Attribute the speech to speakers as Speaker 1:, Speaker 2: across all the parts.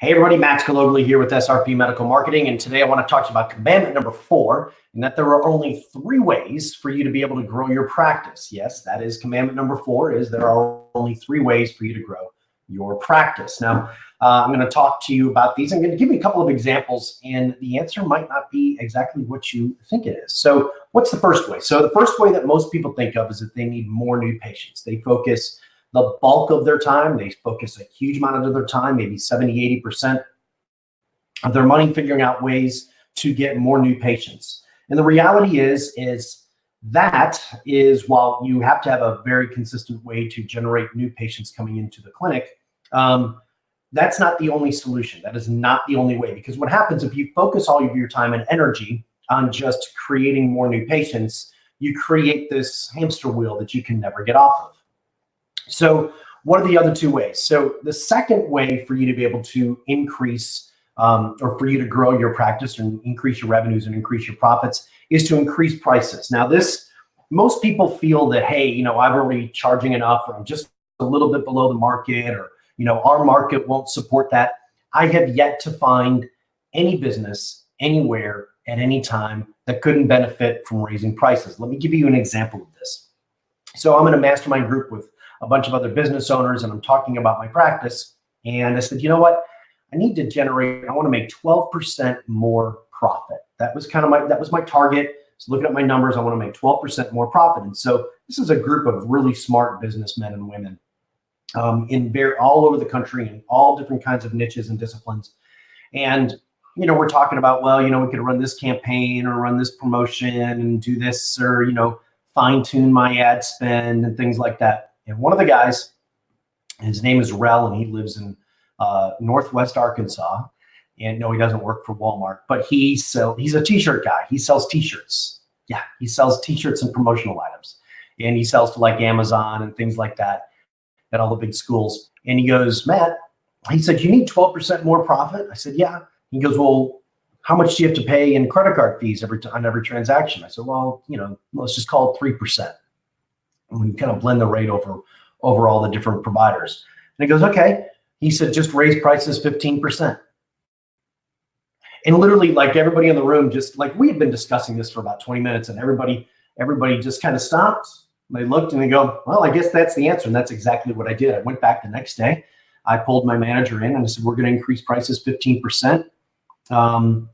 Speaker 1: Hey everybody, Max Galogly here with SRP Medical Marketing, and today I want to talk to you about commandment number 4, and that there are only 3 ways for you to be able to grow your practice. Yes, that is commandment number 4, is there are only 3 ways for you to grow your practice. Now, I'm going to talk to you about these. I'm going to give you a couple of examples, and the answer might not be exactly what you think it is. So what's the first way? So the first way that most people think of is that they need more new patients. They focus the bulk of their time, they focus a huge amount of their time, maybe 70, 80% of their money figuring out ways to get more new patients. And the reality is that while you have to have a very consistent way to generate new patients coming into the clinic, that's not the only solution. That is not the only way, because what happens if you focus all of your time and energy on just creating more new patients, you create this hamster wheel that you can never get off of. So what are the other 2 ways? So the second way for you to be able to increase or for you to grow your practice and increase your revenues and increase your profits is to increase prices. Now most people feel that, hey, I'm already charging enough, or I'm just a little bit below the market, or, our market won't support that. I have yet to find any business anywhere at any time that couldn't benefit from raising prices. Let me give you an example of this. So I'm in a mastermind group with a bunch of other business owners, and I'm talking about my practice. And I said, you know what? I want to make 12% more profit. That was my target. So looking at my numbers, I want to make 12% more profit. And so this is a group of really smart businessmen and women all over the country in all different kinds of niches and disciplines. And, we're talking about, well, we could run this campaign or run this promotion and do this, or, fine tune my ad spend and things like that. And one of the guys, his name is Rel, and he lives in Northwest Arkansas. And no, he doesn't work for Walmart, but he's a t-shirt guy. He sells t-shirts. Yeah, he sells t-shirts and promotional items. And he sells to like Amazon and things like that at all the big schools. And he goes, Matt, he said, you need 12% more profit? I said, yeah. He goes, well, how much do you have to pay in credit card fees on every transaction? I said, well, let's just call it 3%. And we kind of blend the rate over all the different providers. And he goes, okay. He said, just raise prices 15%. And literally, like, everybody in the room, just like, we had been discussing this for about 20 minutes, and everybody just kind of stopped. They looked and they go, well, I guess that's the answer. And that's exactly what I did. I went back the next day. I pulled my manager in and I said, we're going to increase prices 15%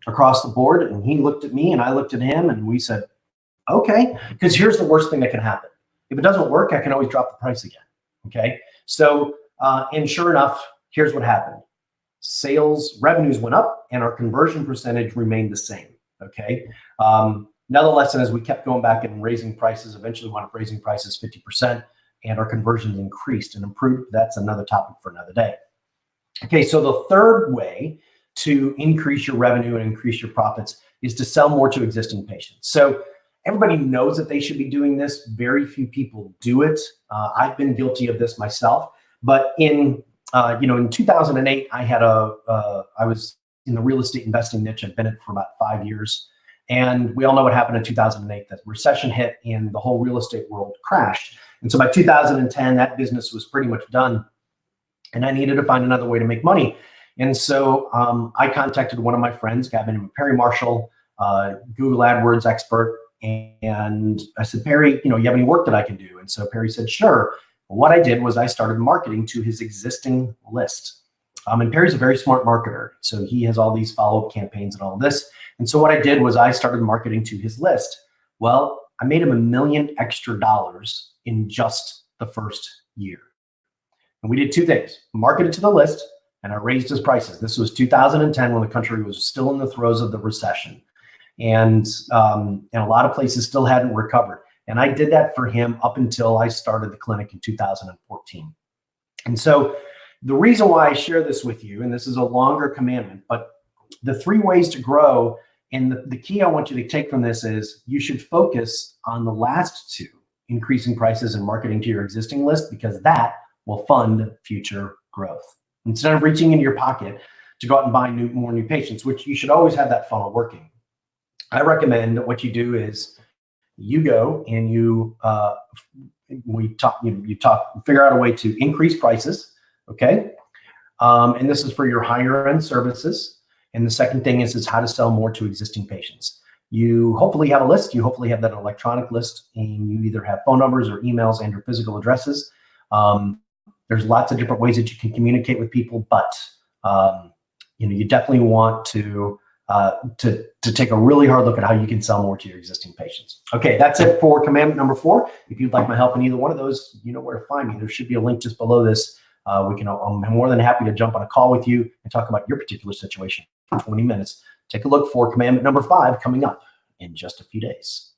Speaker 1: across the board. And he looked at me and I looked at him, and we said, okay, because here's the worst thing that can happen. If it doesn't work, I can always drop the price again. Okay. So, and sure enough, here's what happened. Sales revenues went up and our conversion percentage remained the same. Okay. Now the lesson is we kept going back and raising prices, eventually wound up raising prices 50%, and our conversions increased and improved. That's another topic for another day. Okay. So the third way to increase your revenue and increase your profits is to sell more to existing patients. So everybody knows that they should be doing this. Very few people do it. I've been guilty of this myself. But in 2008, I was in the real estate investing niche. I've been in it for about 5 years. And we all know what happened in 2008. That recession hit and the whole real estate world crashed. And so by 2010, that business was pretty much done. And I needed to find another way to make money. And so I contacted one of my friends, a guy named Perry Marshall, Google AdWords expert. And I said, Perry, you have any work that I can do? And so Perry said, sure. What I did was I started marketing to his existing list. And Perry's a very smart marketer. So he has all these follow-up campaigns and all of this. And so what I did was I started marketing to his list. Well, I made him $1 million extra in just the first year. And we did 2 things: marketed to the list, and I raised his prices. This was 2010, when the country was still in the throes of the recession. And a lot of places still hadn't recovered. And I did that for him up until I started the clinic in 2014. And so the reason why I share this with you, and this is a longer commandment, but the 3 ways to grow, and the key I want you to take from this is you should focus on the last 2, increasing prices and marketing to your existing list, because that will fund future growth. Instead of reaching into your pocket to go out and buy more new patients, which you should always have that funnel working, I recommend that what you do is you go and you figure out a way to increase prices. Okay. And this is for your higher end services. And the second thing is how to sell more to existing patients. You hopefully have a list. You hopefully have that electronic list, and you either have phone numbers or emails and or physical addresses. There's lots of different ways that you can communicate with people, but you definitely want to take a really hard look at how you can sell more to your existing patients. Okay, that's it for commandment number 4. If you'd like my help in either one of those, you know where to find me. There should be a link just below this. I'm more than happy to jump on a call with you and talk about your particular situation for 20 minutes. Take a look for commandment number 5 coming up in just a few days.